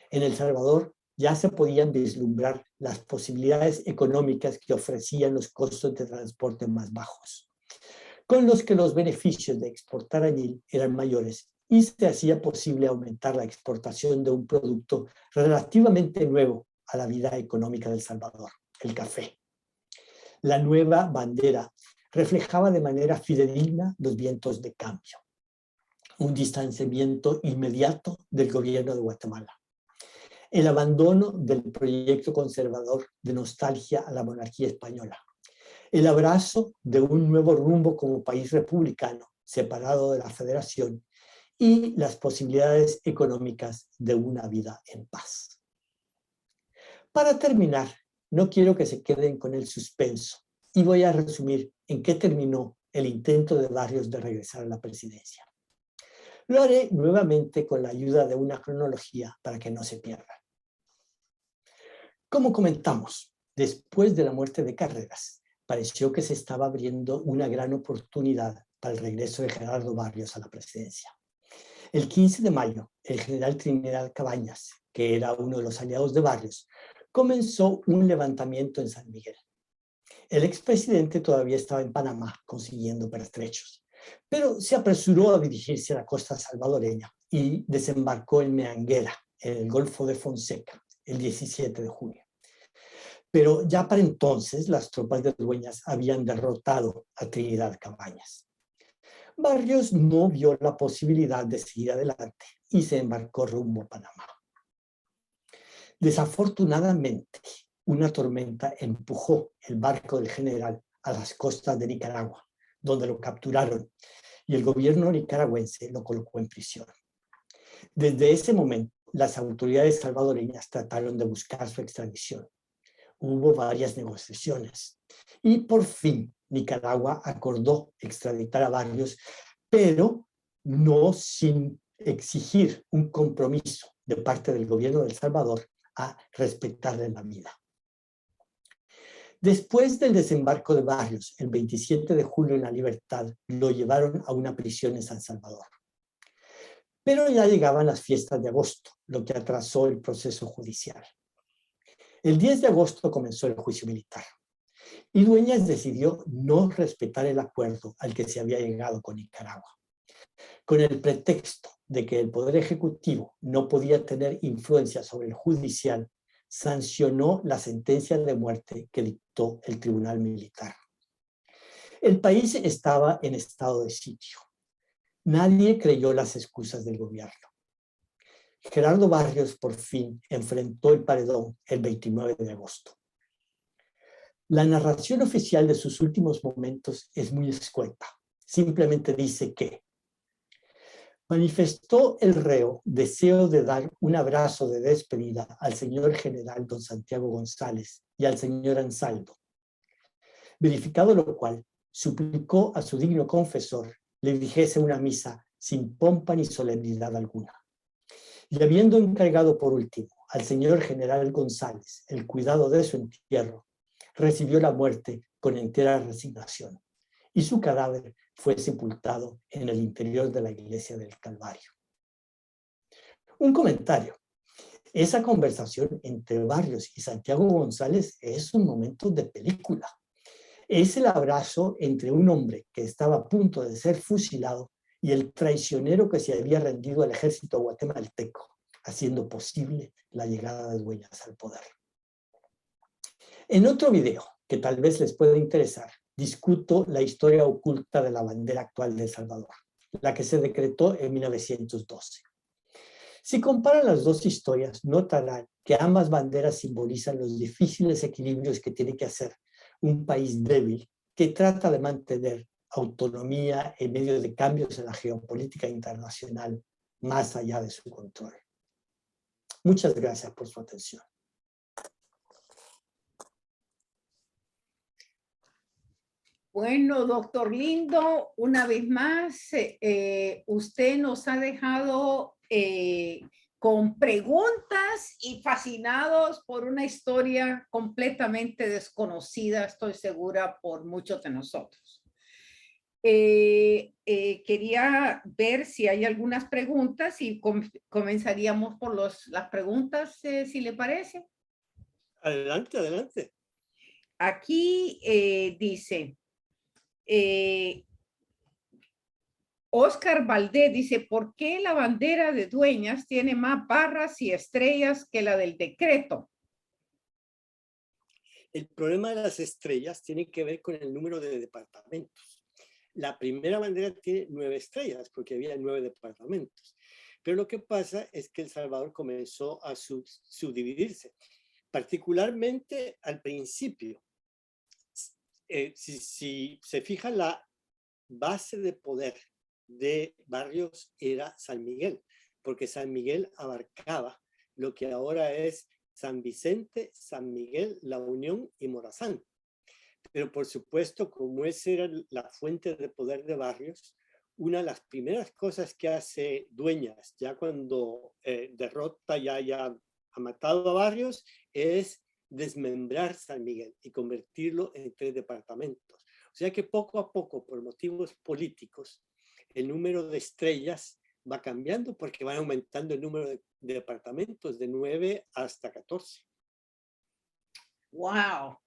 En El Salvador ya se podían vislumbrar las posibilidades económicas que ofrecían los costos de transporte más bajos, con los que los beneficios de exportar añil eran mayores y se hacía posible aumentar la exportación de un producto relativamente nuevo a la vida económica de El Salvador, el café. La nueva bandera reflejaba de manera fidedigna los vientos de cambio, un distanciamiento inmediato del gobierno de Guatemala, el abandono del proyecto conservador de nostalgia a la monarquía española, el abrazo de un nuevo rumbo como país republicano separado de la federación y las posibilidades económicas de una vida en paz. Para terminar, no quiero que se queden con el suspenso y voy a resumir en qué terminó el intento de Barrios de regresar a la presidencia. Lo haré nuevamente con la ayuda de una cronología para que no se pierda. Como comentamos, después de la muerte de Cárdenas, pareció que se estaba abriendo una gran oportunidad para el regreso de Gerardo Barrios a la presidencia. El 15 de mayo, el general Trinidad Cabañas, que era uno de los aliados de Barrios, comenzó un levantamiento en San Miguel. El expresidente todavía estaba en Panamá consiguiendo pertrechos, pero se apresuró a dirigirse a la costa salvadoreña y desembarcó en Meanguera, en el Golfo de Fonseca, el 17 de junio. Pero ya para entonces las tropas de Dueñas habían derrotado a Trinidad Cabañas. Barrios no vio la posibilidad de seguir adelante y se embarcó rumbo a Panamá. Desafortunadamente, una tormenta empujó el barco del general a las costas de Nicaragua, donde lo capturaron y el gobierno nicaragüense lo colocó en prisión. Desde ese momento, las autoridades salvadoreñas trataron de buscar su extradición. Hubo varias negociaciones y por fin Nicaragua acordó extraditar a Barrios, pero no sin exigir un compromiso de parte del gobierno de El Salvador a respetarle la vida. Después del desembarco de Barrios, el 27 de julio en La Libertad, lo llevaron a una prisión en San Salvador. Pero ya llegaban las fiestas de agosto, lo que atrasó el proceso judicial. El 10 de agosto comenzó el juicio militar y Dueñas decidió no respetar el acuerdo al que se había llegado con Nicaragua. Con el pretexto de que el Poder Ejecutivo no podía tener influencia sobre el judicial, sancionó la sentencia de muerte que dictó el Tribunal Militar. El país estaba en estado de sitio. Nadie creyó las excusas del gobierno. Gerardo Barrios por fin enfrentó el paredón el 29 de agosto. La narración oficial de sus últimos momentos es muy escueta. Simplemente dice que manifestó el reo deseo de dar un abrazo de despedida al señor general don Santiago González y al señor Ansaldo. Verificado lo cual, suplicó a su digno confesor le dijese una misa sin pompa ni solemnidad alguna. Y habiendo encargado por último al señor general González el cuidado de su entierro, recibió la muerte con entera resignación y su cadáver fue sepultado en el interior de la iglesia del Calvario. Un comentario. Esa conversación entre Barrios y Santiago González es un momento de película. Es el abrazo entre un hombre que estaba a punto de ser fusilado y el traicionero que se había rendido al ejército guatemalteco, haciendo posible la llegada de Dueñas al poder. En otro video, que tal vez les pueda interesar, discuto la historia oculta de la bandera actual de El Salvador, la que se decretó en 1912. Si comparan las dos historias, notarán que ambas banderas simbolizan los difíciles equilibrios que tiene que hacer un país débil que trata de mantener autonomía en medio de cambios en la geopolítica internacional más allá de su control. Muchas gracias por su atención. Bueno, doctor Lindo, una vez más, usted nos ha dejado con preguntas y fascinados por una historia completamente desconocida, estoy segura, por muchos de nosotros. Quería ver si hay algunas preguntas y comenzaríamos por las preguntas, si le parece. Adelante, adelante. Aquí dice, Oscar Valdés dice, ¿por qué la bandera de Dueñas tiene más barras y estrellas que la del decreto? El problema de las estrellas tiene que ver con el número de departamentos. La primera bandera tiene 9 estrellas porque había 9 departamentos. Pero lo que pasa es que El Salvador comenzó a subdividirse, particularmente al principio. Si se fija, la base de poder de Barrios era San Miguel, porque San Miguel abarcaba lo que ahora es San Vicente, San Miguel, La Unión y Morazán. Pero por supuesto, como esa era la fuente de poder de Barrios, una de las primeras cosas que hace Dueñas, ya cuando derrota, ya ha matado a Barrios, es desmembrar San Miguel y convertirlo en 3 departamentos. O sea que poco a poco, por motivos políticos, el número de estrellas va cambiando porque van aumentando el número de departamentos de 9 hasta 14. ¡Wow!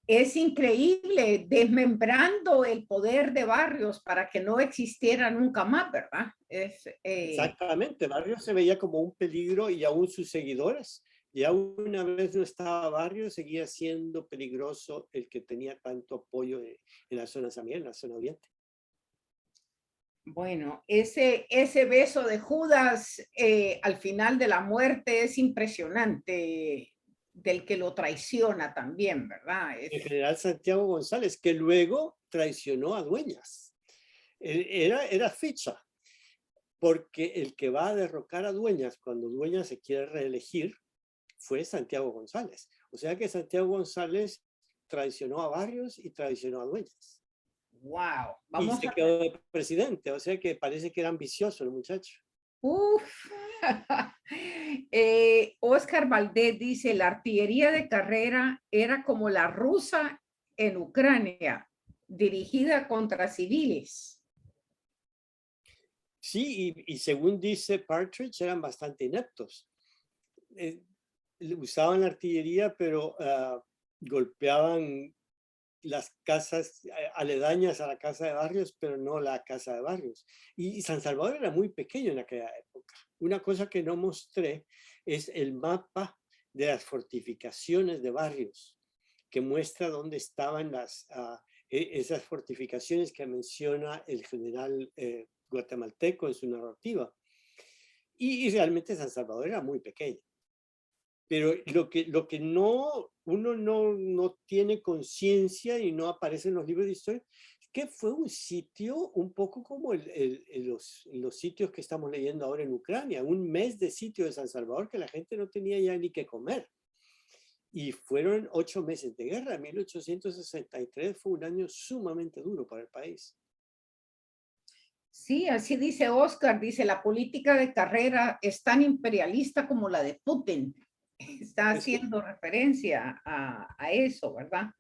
Es increíble, desmembrando el poder de Barrios para que no existiera nunca más, ¿verdad? Exactamente, Barrios se veía como un peligro y aún sus seguidores. Ya una vez no estaba Barrios, seguía siendo peligroso el que tenía tanto apoyo en la zona San Miguel, en la zona oriente. Bueno, ese beso de Judas al final de la muerte es impresionante, del que lo traiciona también, ¿verdad? El general Santiago González, que luego traicionó a Dueñas. Era ficha, porque el que va a derrocar a Dueñas cuando Dueñas se quiere reelegir fue Santiago González. O sea que Santiago González traicionó a Barrios y traicionó a Dueñas. Wow, y se quedó de presidente, o sea que parece que era ambicioso el muchacho. Uf. Oscar Valdés dice, la artillería de carrera era como la rusa en Ucrania, dirigida contra civiles. Sí, y según dice Partridge, eran bastante ineptos. Usaban la artillería, pero golpeaban las casas aledañas a la casa de Barrios, pero no la casa de Barrios. Y San Salvador era muy pequeño en aquella época. Una cosa que no mostré es el mapa de las fortificaciones de Barrios, que muestra dónde estaban esas fortificaciones que menciona el general guatemalteco en su narrativa. Y realmente San Salvador era muy pequeño. Pero lo que uno no tiene conciencia y no aparece en los libros de historia, es que fue un sitio un poco como los sitios que estamos leyendo ahora en Ucrania, un mes de sitio de San Salvador que la gente no tenía ya ni qué comer. Y fueron 8 meses de guerra. 1863 fue un año sumamente duro para el país. Sí, así dice Oscar, dice, la política de carrera es tan imperialista como la de Putin. Está haciendo referencia a eso, ¿verdad?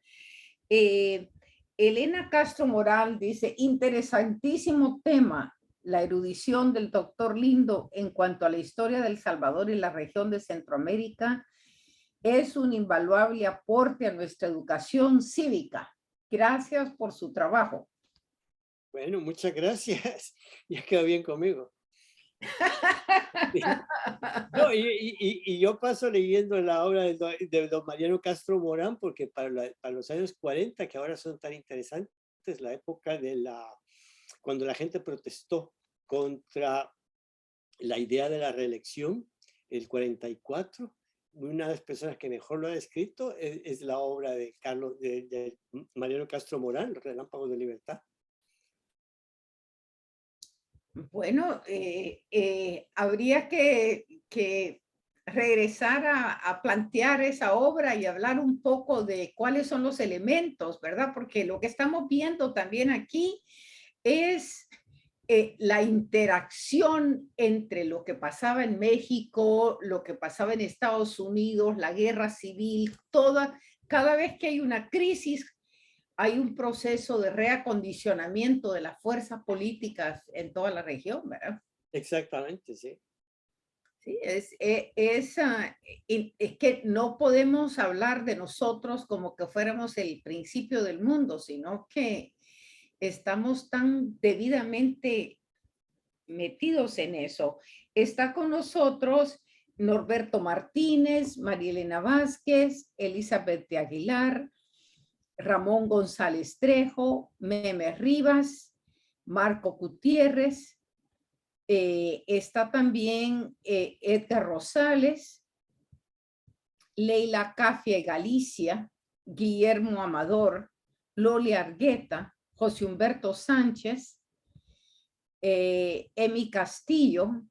Elena Castro Moral dice, interesantísimo tema, la erudición del doctor Lindo en cuanto a la historia del Salvador y la región de Centroamérica es un invaluable aporte a nuestra educación cívica. Gracias por su trabajo. Bueno, muchas gracias. Ya quedó bien conmigo. No, y yo paso leyendo la obra de don Mariano Castro Morán porque para los años 40, que ahora son tan interesantes, la época cuando la gente protestó contra la idea de la reelección, el 44, una de las personas que mejor lo ha escrito es la obra de Mariano Castro Morán, Relámpagos de Libertad. Bueno, habría que regresar a plantear esa obra y hablar un poco de cuáles son los elementos, ¿verdad? Porque lo que estamos viendo también aquí es la interacción entre lo que pasaba en México, lo que pasaba en Estados Unidos, la guerra civil, cada vez que hay una crisis, hay un proceso de reacondicionamiento de las fuerzas políticas en toda la región, ¿verdad? Exactamente, sí. Sí, es que no podemos hablar de nosotros como que fuéramos el principio del mundo, sino que estamos tan debidamente metidos en eso. Está con nosotros Norberto Martínez, María Elena Vázquez, Elizabeth de Aguilar, Ramón González Trejo, Meme Rivas, Marco Gutiérrez, está también Edgar Rosales, Leila Cafia y Galicia, Guillermo Amador, Loli Argueta, José Humberto Sánchez, Emi Castillo,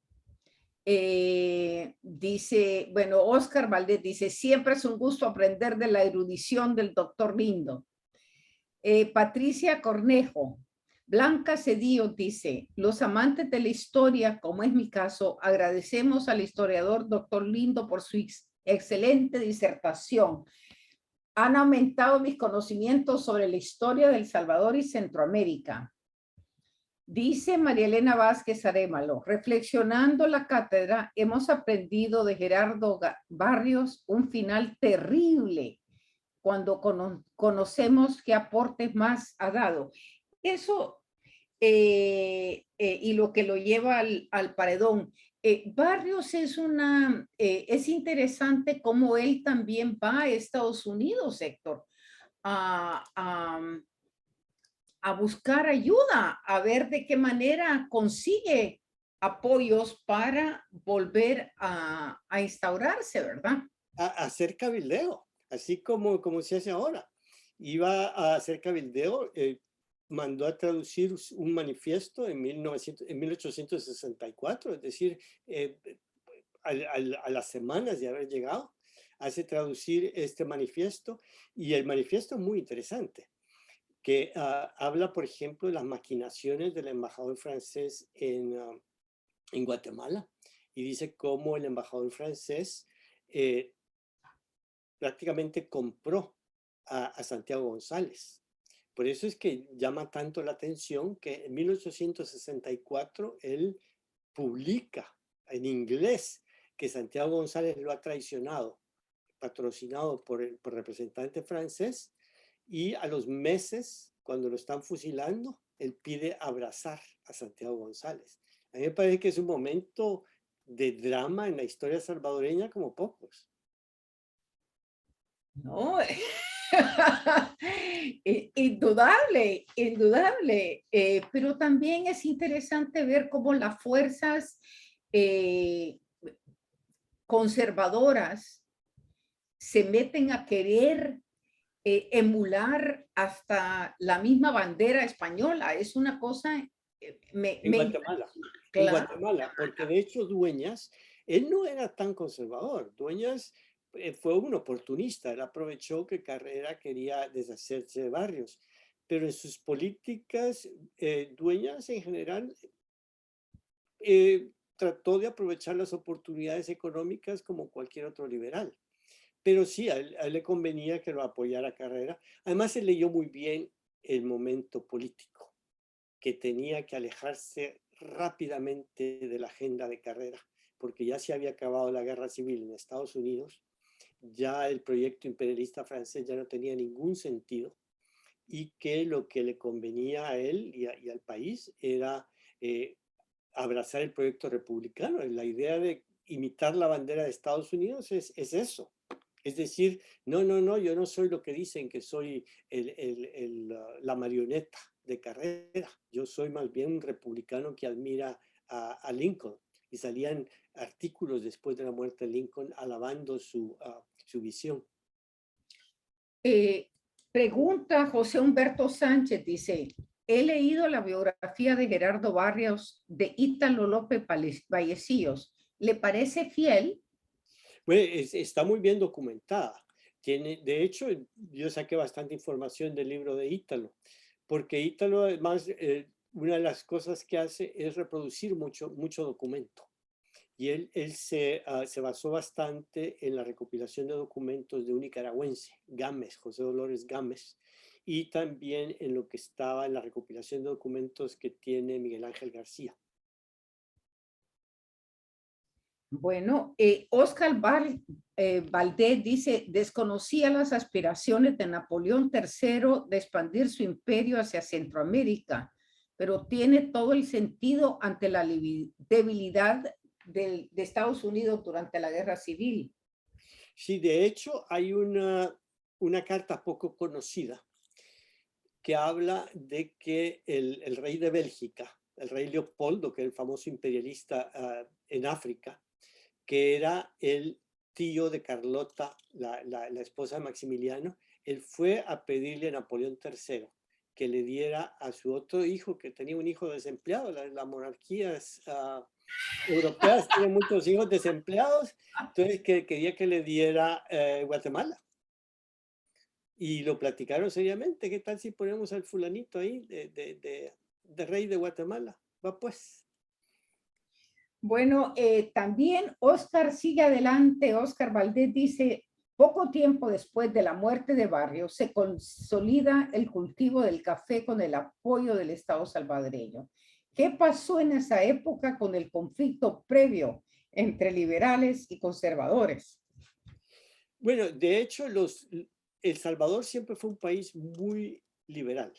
dice, bueno, Oscar Valdés dice, siempre es un gusto aprender de la erudición del doctor Lindo. Patricia Cornejo, Blanca Cedillo dice, los amantes de la historia, como es mi caso, agradecemos al historiador doctor Lindo por su excelente disertación. Han aumentado mis conocimientos sobre la historia de El Salvador y Centroamérica. Dice María Elena Vázquez Arémalo, reflexionando la cátedra, hemos aprendido de Gerardo Barrios un final terrible cuando conocemos qué aportes más ha dado. Eso, y lo que lo lleva al paredón. Barrios es interesante cómo él también va a Estados Unidos, Héctor, a, a, a buscar ayuda, a ver de qué manera consigue apoyos para volver a instaurarse, ¿verdad? A hacer cabildeo, así como se hace ahora. Iba a hacer cabildeo, mandó a traducir un manifiesto en 1864, es decir, a las semanas de haber llegado, hace traducir este manifiesto, y el manifiesto es muy interesante, que habla, por ejemplo, de las maquinaciones del embajador francés en Guatemala, y dice cómo el embajador francés prácticamente compró a Santiago González. Por eso es que llama tanto la atención que en 1864 él publica en inglés que Santiago González lo ha traicionado, patrocinado por el representante francés, y a los meses, cuando lo están fusilando, él pide abrazar a Santiago González. A mí me parece que es un momento de drama en la historia salvadoreña como pocos. No, indudable, indudable, pero también es interesante ver cómo las fuerzas conservadoras se meten a querer emular hasta la misma bandera española. Es una cosa, En Guatemala, en claro. Guatemala, porque de hecho Dueñas, él no era tan conservador. Dueñas fue un oportunista, él aprovechó que Carrera quería deshacerse de Barrios, pero en sus políticas, Dueñas en general trató de aprovechar las oportunidades económicas como cualquier otro liberal. Pero sí, a él le convenía que lo apoyara Carrera. Además, se leyó muy bien el momento político, que tenía que alejarse rápidamente de la agenda de Carrera, porque ya se había acabado la guerra civil en Estados Unidos, ya el proyecto imperialista francés ya no tenía ningún sentido, y que lo que le convenía a él y al país era abrazar el proyecto republicano. La idea de imitar la bandera de Estados Unidos es eso. Es decir, no, yo no soy lo que dicen que soy la marioneta de Carrera. Yo soy más bien un republicano que admira a Lincoln. Y salían artículos después de la muerte de Lincoln alabando su visión. Pregunta José Humberto Sánchez, dice, he leído la biografía de Gerardo Barrios de Ítalo López Vallecillos. ¿Le parece fiel? Bueno, está muy bien documentada. De hecho, yo saqué bastante información del libro de Ítalo, porque Ítalo además una de las cosas que hace es reproducir mucho documento. Y él se basó bastante en la recopilación de documentos de un nicaragüense, Gámez, José Dolores Gámez, y también en lo que estaba en la recopilación de documentos que tiene Miguel Ángel García. Bueno, Oscar Valdés dice, desconocía las aspiraciones de Napoleón III de expandir su imperio hacia Centroamérica, pero tiene todo el sentido ante la debilidad de Estados Unidos durante la Guerra Civil. Sí, de hecho, hay una carta poco conocida que habla de que el rey de Bélgica, el rey Leopoldo, que es el famoso imperialista en África, que era el tío de Carlota, la esposa de Maximiliano, él fue a pedirle a Napoleón III que le diera a su otro hijo, que tenía un hijo desempleado. Las monarquías europeas tienen muchos hijos desempleados, entonces quería que le diera Guatemala. Y lo platicaron seriamente. ¿Qué tal si ponemos al fulanito ahí de rey de Guatemala? Va pues. Bueno, también Oscar sigue adelante. Oscar Valdés dice, poco tiempo después de la muerte de Barrios, se consolida el cultivo del café con el apoyo del Estado salvadoreño. ¿Qué pasó en esa época con el conflicto previo entre liberales y conservadores? Bueno, de hecho, El Salvador siempre fue un país muy liberal.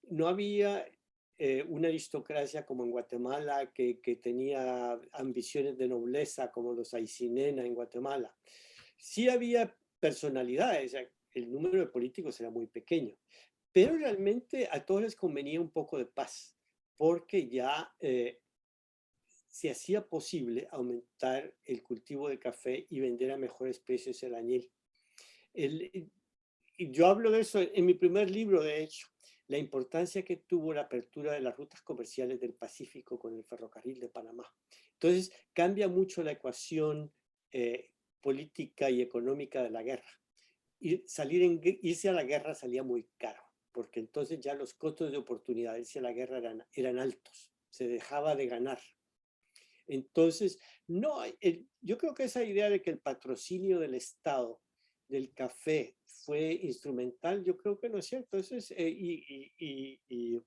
No había una aristocracia como en Guatemala que tenía ambiciones de nobleza como los Aycinena en Guatemala. Sí había personalidades, el número de políticos era muy pequeño, pero realmente a todos les convenía un poco de paz, porque ya se hacía posible aumentar el cultivo de café y vender a mejores precios el añil. Y yo hablo de eso en mi primer libro, de hecho, la importancia que tuvo la apertura de las rutas comerciales del Pacífico con el ferrocarril de Panamá. Entonces, cambia mucho la ecuación política y económica de la guerra. Y irse a la guerra salía muy caro, porque entonces ya los costos de oportunidad de irse a la guerra eran altos, se dejaba de ganar. Entonces, no, yo creo que esa idea de que el patrocinio del Estado del café fue instrumental, yo creo que no es cierto. Eso es, y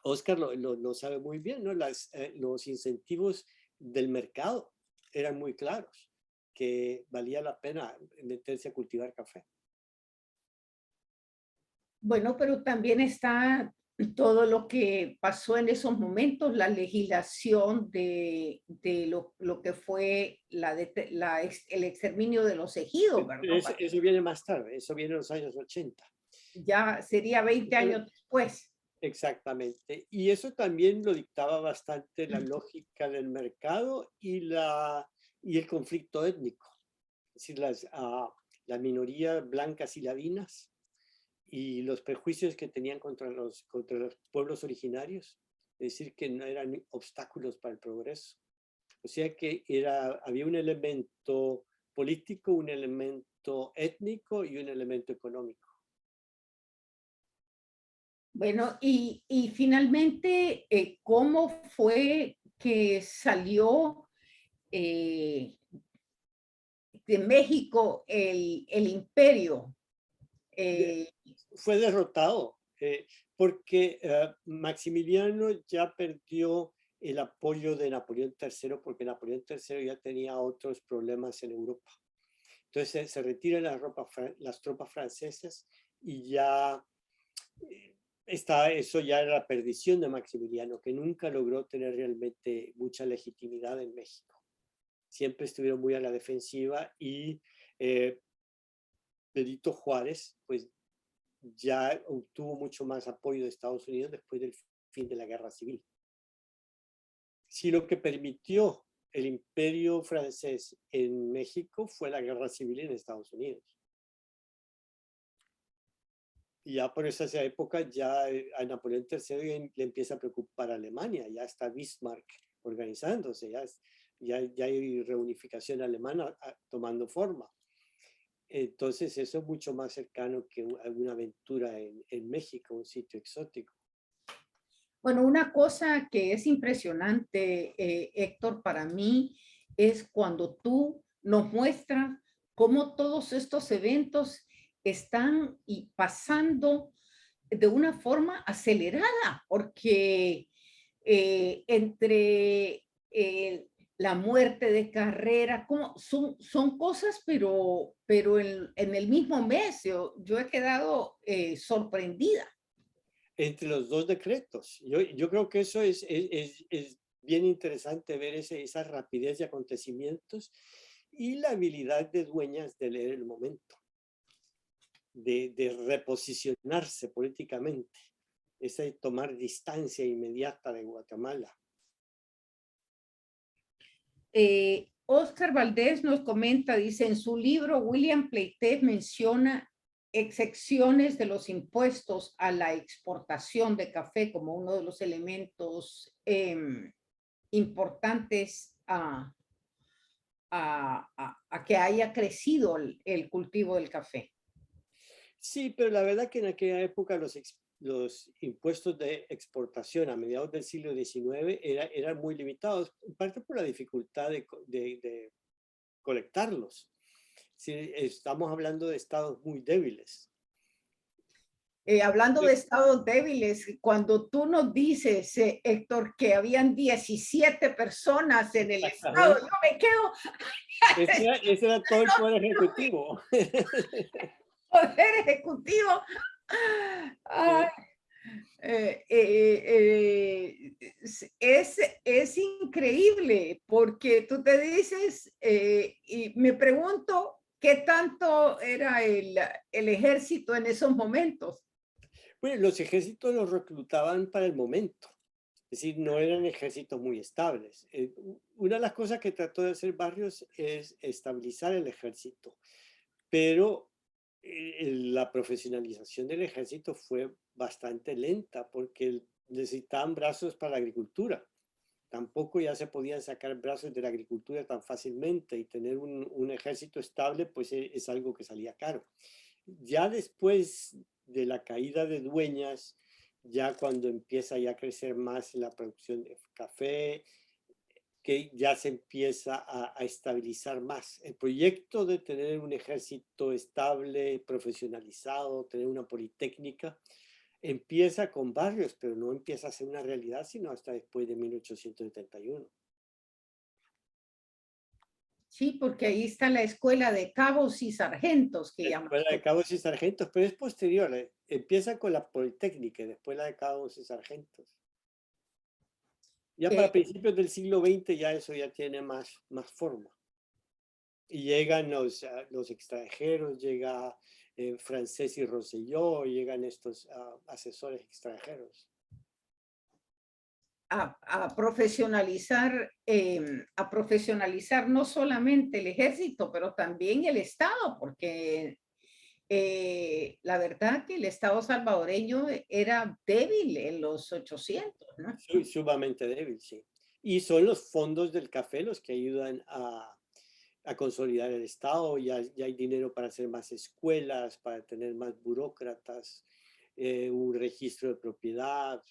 Oscar lo sabe muy bien, ¿no? Los incentivos del mercado eran muy claros, que valía la pena meterse a cultivar café. Bueno, pero también está todo lo que pasó en esos momentos, la legislación de lo que fue el exterminio de los ejidos, ¿verdad? Eso viene más tarde, eso viene en los años 80. Ya sería 20 años después. Exactamente. Y eso también lo dictaba bastante la lógica del mercado y el conflicto étnico. Es decir, las minorías blancas y ladinas y los prejuicios que tenían contra los pueblos originarios. Es decir, que no eran obstáculos para el progreso. O sea que había un elemento político, un elemento étnico y un elemento económico. Bueno, y finalmente, ¿cómo fue que salió de México el imperio? Fue derrotado porque Maximiliano ya perdió el apoyo de Napoleón III porque Napoleón III ya tenía otros problemas en Europa. Entonces se retiran las tropas francesas y ya eso ya era la perdición de Maximiliano, que nunca logró tener realmente mucha legitimidad en México. Siempre estuvieron muy a la defensiva y Benito Juárez, pues ya obtuvo mucho más apoyo de Estados Unidos después del fin de la Guerra Civil. Si lo que permitió el imperio francés en México fue la Guerra Civil en Estados Unidos. Y ya por esa época ya a Napoleón III le empieza a preocupar a Alemania, ya está Bismarck organizándose, ya hay reunificación alemana tomando forma. Entonces eso es mucho más cercano que alguna aventura en México, un sitio exótico. Bueno, una cosa que es impresionante, Héctor, para mí, es cuando tú nos muestras cómo todos estos eventos están y pasando de una forma acelerada, porque entre la muerte de Carrera, como son cosas, pero en el mismo mes yo he quedado sorprendida. Entre los dos decretos. Yo creo que eso es bien interesante ver esa rapidez de acontecimientos y la habilidad de Dueñas de leer el momento, de reposicionarse políticamente, ese tomar distancia inmediata de Guatemala. Oscar Valdés nos comenta, dice, en su libro William Pleites menciona excepciones de los impuestos a la exportación de café como uno de los elementos importantes a que haya crecido el cultivo del café. Sí, pero la verdad que en aquella época los impuestos de exportación a mediados del siglo XIX eran muy limitados, en parte por la dificultad de colectarlos. Sí, estamos hablando de estados muy débiles. Hablando de estados débiles, cuando tú nos dices, Héctor, que habían 17 personas en el estado, yo me quedo... Ese era todo el poder ejecutivo. Poder ejecutivo. Ay, es increíble porque tú te dices, y me pregunto qué tanto era el ejército en esos momentos. Bueno, los ejércitos los reclutaban para el momento, es decir, no eran ejércitos muy estables. Una de las cosas que trató de hacer Barrios es estabilizar el ejército, pero la profesionalización del ejército fue bastante lenta porque necesitaban brazos para la agricultura. Tampoco ya se podían sacar brazos de la agricultura tan fácilmente y tener un ejército estable pues es algo que salía caro. Ya después de la caída de Dueñas, ya cuando empieza ya a crecer más la producción de café, que ya se empieza a estabilizar más. El proyecto de tener un ejército estable, profesionalizado, tener una politécnica, empieza con Barrios, pero no empieza a ser una realidad sino hasta después de 1871. Sí, porque ahí está la escuela de cabos y sargentos que La llaman. escuela de cabos y sargentos, pero es posterior, empieza con la politécnica y después la de cabos y sargentos. Ya para principios del siglo XX ya eso ya tiene más forma. Y llegan los extranjeros, llega Francés y Rosselló, llegan estos asesores extranjeros. A profesionalizar no solamente el ejército, pero también el Estado, porque la verdad que el Estado salvadoreño era débil en los 800, ¿no? Sumamente débil, sí. Y son los fondos del café los que ayudan a consolidar el Estado. Ya hay dinero para hacer más escuelas, para tener más burócratas, un registro de propiedad,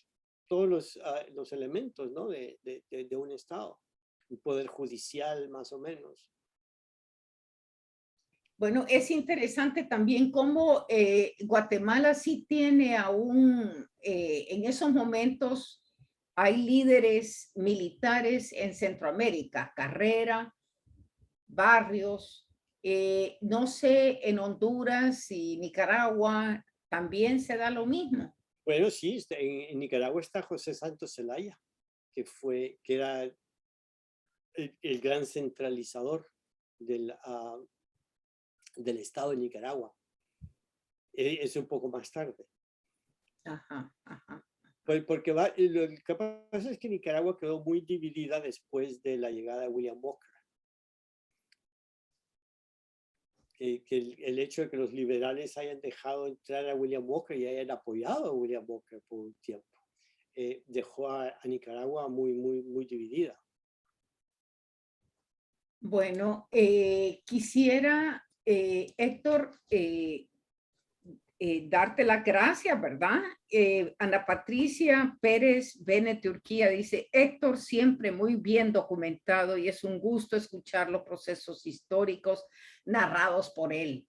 todos los elementos, ¿no? de un Estado, un poder judicial más o menos. Bueno, es interesante también cómo Guatemala sí tiene aún, en esos momentos, hay líderes militares en Centroamérica, Carrera, Barrios, no sé, en Honduras y Nicaragua también se da lo mismo. Bueno, sí, en Nicaragua está José Santos Zelaya, que era el gran centralizador del Estado de Nicaragua. Es un poco más tarde. Ajá, ajá. Porque lo que pasa es que Nicaragua quedó muy dividida después de la llegada de William Walker. Que el hecho de que los liberales hayan dejado entrar a William Walker y hayan apoyado a William Walker por un tiempo, dejó a Nicaragua muy dividida. Bueno, quisiera, Héctor, darte las gracias, ¿verdad? Ana Patricia Pérez Bene Turquía dice, Héctor siempre muy bien documentado y es un gusto escuchar los procesos históricos narrados por él.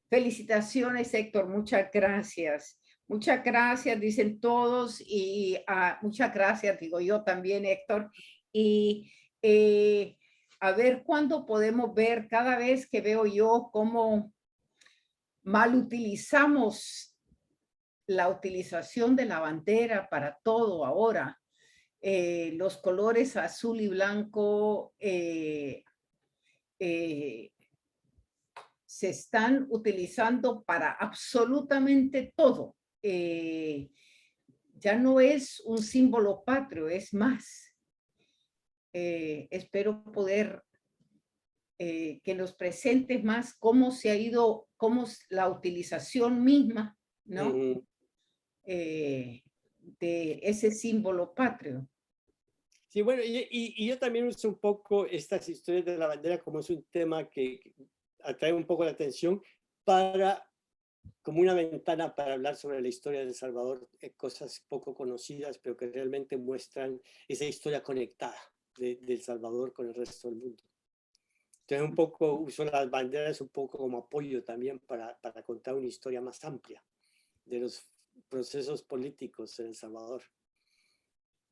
Felicitaciones, Héctor, muchas gracias. Muchas gracias, dicen todos, y muchas gracias, digo yo también, Héctor. Y a ver cuándo podemos ver, cada vez que veo yo cómo mal utilizamos la utilización de la bandera para todo ahora. Los colores azul y blanco se están utilizando para absolutamente todo. Ya no es un símbolo patrio, es más. Espero poder que nos presentes más cómo se ha ido, cómo la utilización misma, ¿no? De ese símbolo patrio. Sí, bueno, y yo también uso un poco estas historias de la bandera como es un tema que atrae un poco la atención para, como una ventana para hablar sobre la historia de El Salvador, cosas poco conocidas, pero que realmente muestran esa historia conectada de El Salvador con el resto del mundo. Entonces un poco uso las banderas un poco como apoyo también para contar una historia más amplia de los procesos políticos en El Salvador.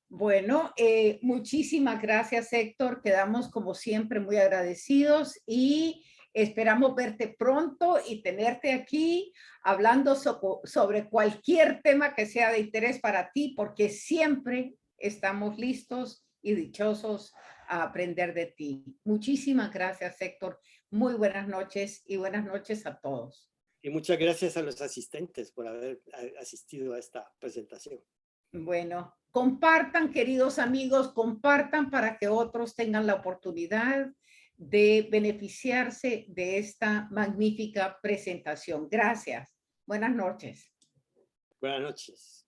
Bueno, muchísimas gracias, Héctor. Quedamos como siempre muy agradecidos y esperamos verte pronto y tenerte aquí hablando sobre cualquier tema que sea de interés para ti, porque siempre estamos listos y dichosos a aprender de ti. Muchísimas gracias, Héctor. Muy buenas noches y buenas noches a todos. Y muchas gracias a los asistentes por haber asistido a esta presentación. Bueno, compartan, queridos amigos, compartan para que otros tengan la oportunidad de beneficiarse de esta magnífica presentación. Gracias. Buenas noches. Buenas noches.